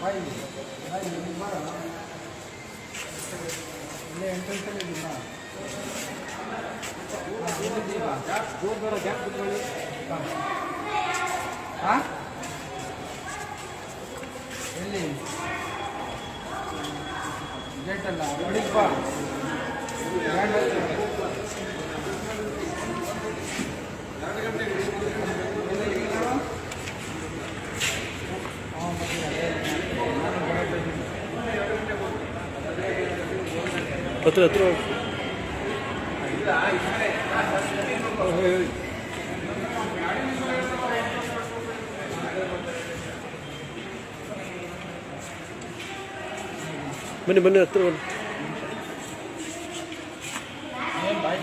ಬಾಯಿ ಬಾಯಿ ನಿಮಗೆ ಬರಲ್ಲ ಇಲ್ಲೇ ಎಂಟ್ರೆನ್ಸಲ್ಲಿ ಇದ್ದೀನ ದೂರ ಬರೋ ಗ್ಯಾಪ್ ಬಿಟ್ಕೊಳ್ಳಿ ಹಾಂ ಎಲ್ಲಿ ಗೇಟಲ್ಲ ಹೊಡಿಗೆ ಬಾ ಹತ್ರ ಹತ್ರ ಬನ್ನಿ ಬನ್ನಿ ಹತ್ರ ಬನ್ನಿ ಬಾಯ್